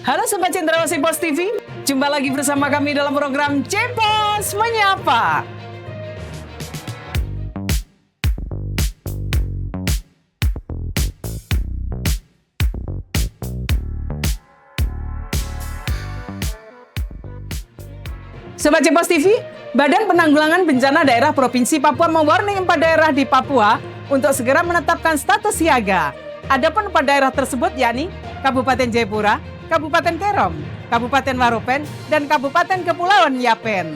Halo Sobat Cendrawasih Pos TV, jumpa lagi bersama kami dalam program Cepos Menyapa. Sobat Cepos TV, Badan Penanggulangan Bencana Daerah Provinsi Papua mewarning 4 daerah di Papua untuk segera menetapkan status siaga. Adapun 4 daerah tersebut yakni Kabupaten Jayapura, Kabupaten Kerom, Kabupaten Waropen, dan Kabupaten Kepulauan Yapen.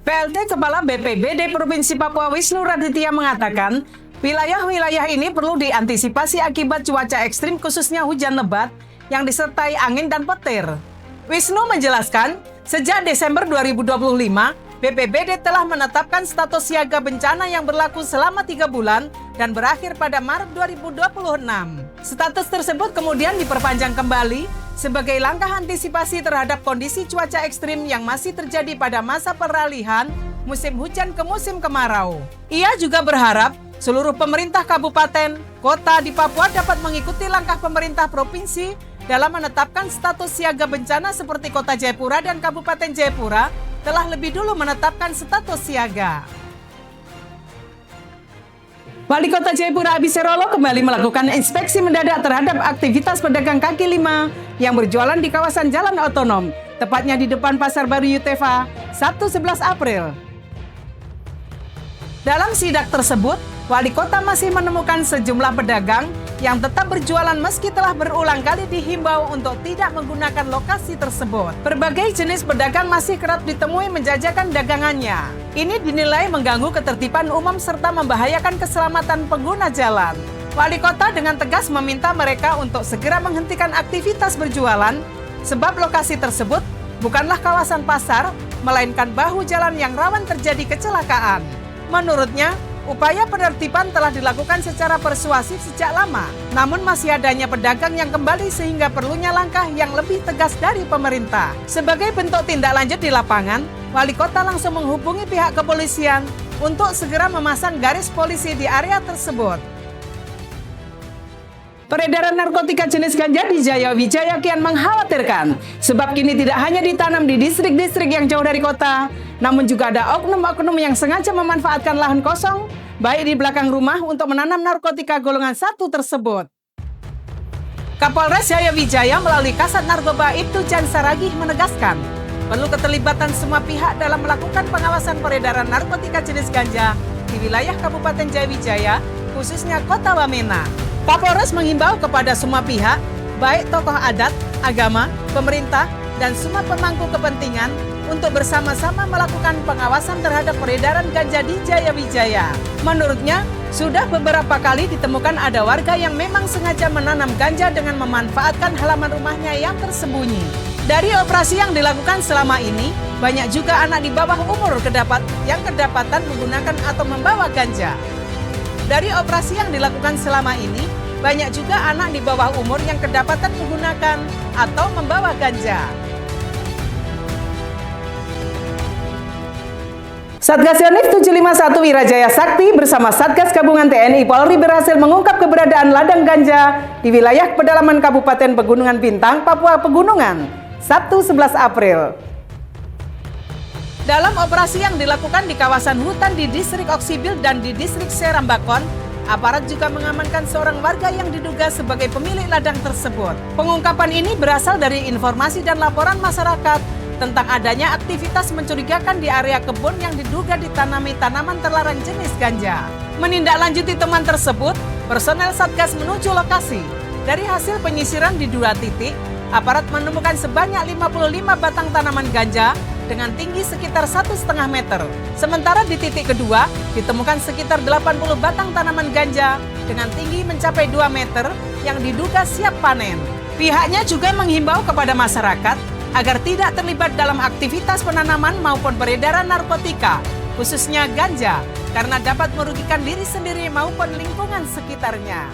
PLT Kepala BPBD Provinsi Papua Wisnu Raditya mengatakan, wilayah-wilayah ini perlu diantisipasi akibat cuaca ekstrim khususnya hujan lebat yang disertai angin dan petir. Wisnu menjelaskan, sejak Desember 2025, BPBD telah menetapkan status siaga bencana yang berlaku selama 3 bulan dan berakhir pada Maret 2026. Status tersebut kemudian diperpanjang kembali sebagai langkah antisipasi terhadap kondisi cuaca ekstrim yang masih terjadi pada masa peralihan musim hujan ke musim kemarau. Ia juga berharap seluruh pemerintah kabupaten, kota di Papua dapat mengikuti langkah pemerintah provinsi dalam menetapkan status siaga bencana seperti Kota Jayapura dan Kabupaten Jayapura telah lebih dulu menetapkan status siaga. Wali Kota Jayapura Abiserolo kembali melakukan inspeksi mendadak terhadap aktivitas pedagang kaki lima yang berjualan di kawasan Jalan Otonom, tepatnya di depan Pasar Baru Yutefa, Sabtu 11 April. Dalam sidak tersebut, Wali Kota masih menemukan sejumlah pedagang yang tetap berjualan meski telah berulang kali dihimbau untuk tidak menggunakan lokasi tersebut. Berbagai jenis pedagang masih kerap ditemui menjajakan dagangannya. Ini dinilai mengganggu ketertiban umum serta membahayakan keselamatan pengguna jalan. Wali Kota dengan tegas meminta mereka untuk segera menghentikan aktivitas berjualan, sebab lokasi tersebut bukanlah kawasan pasar, melainkan bahu jalan yang rawan terjadi kecelakaan. Menurutnya, upaya penertiban telah dilakukan secara persuasif sejak lama, namun masih adanya pedagang yang kembali sehingga perlunya langkah yang lebih tegas dari pemerintah. Sebagai bentuk tindak lanjut di lapangan, Wali Kota langsung menghubungi pihak kepolisian untuk segera memasang garis polisi di area tersebut. Peredaran narkotika jenis ganja di Jaya Wijaya kian mengkhawatirkan, sebab kini tidak hanya ditanam di distrik-distrik yang jauh dari kota, namun juga ada oknum-oknum yang sengaja memanfaatkan lahan kosong, baik di belakang rumah untuk menanam narkotika golongan 1 tersebut. Kapolres Jaya Wijaya melalui Kasat Narkoba Ibtu Jan Saragih menegaskan, perlu keterlibatan semua pihak dalam melakukan pengawasan peredaran narkotika jenis ganja di wilayah Kabupaten Jaya Wijaya, khususnya Kota Wamena. Kapolres menghimbau kepada semua pihak, baik tokoh adat, agama, pemerintah, dan semua pemangku kepentingan untuk bersama-sama melakukan pengawasan terhadap peredaran ganja di Jaya Wijaya. Menurutnya, sudah beberapa kali ditemukan ada warga yang memang sengaja menanam ganja dengan memanfaatkan halaman rumahnya yang tersembunyi. Dari operasi yang dilakukan selama ini, banyak juga anak di bawah umur yang kedapatan menggunakan atau membawa ganja. Dari operasi yang dilakukan selama ini, banyak juga anak di bawah umur yang kedapatan menggunakan atau membawa ganja. Satgas Yonif 751 Wirajaya Sakti bersama Satgas Gabungan TNI Polri berhasil mengungkap keberadaan ladang ganja di wilayah pedalaman Kabupaten Pegunungan Bintang, Papua Pegunungan, Sabtu 11 April. Dalam operasi yang dilakukan di kawasan hutan di Distrik Oksibil dan di Distrik Serambakon, aparat juga mengamankan seorang warga yang diduga sebagai pemilik ladang tersebut. Pengungkapan ini berasal dari informasi dan laporan masyarakat tentang adanya aktivitas mencurigakan di area kebun yang diduga ditanami tanaman terlarang jenis ganja. Menindaklanjuti teman tersebut, personel Satgas menuju lokasi. Dari hasil penyisiran di 2 titik, aparat menemukan sebanyak 55 batang tanaman ganja dengan tinggi sekitar 1,5 meter. Sementara di titik kedua, ditemukan sekitar 80 batang tanaman ganja dengan tinggi mencapai 2 meter yang diduga siap panen. Pihaknya juga menghimbau kepada masyarakat agar tidak terlibat dalam aktivitas penanaman maupun peredaran narkotika, khususnya ganja, karena dapat merugikan diri sendiri maupun lingkungan sekitarnya.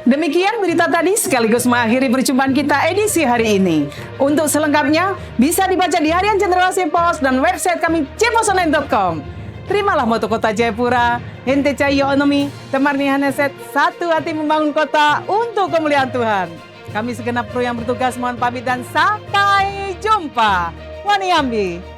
Demikian berita tadi sekaligus mengakhiri perjumpaan kita edisi hari ini. Untuk selengkapnya bisa dibaca di Harian Cendrawasih Pos dan website kami cepos.online.com. Terimalah moto kota Jayapura, Hente Cahyo Onomi, Temarni Haneset, satu hati membangun kota untuk kemuliaan Tuhan. Kami segenap kru yang bertugas mohon pamit dan sampai jumpa. Wani Ambi.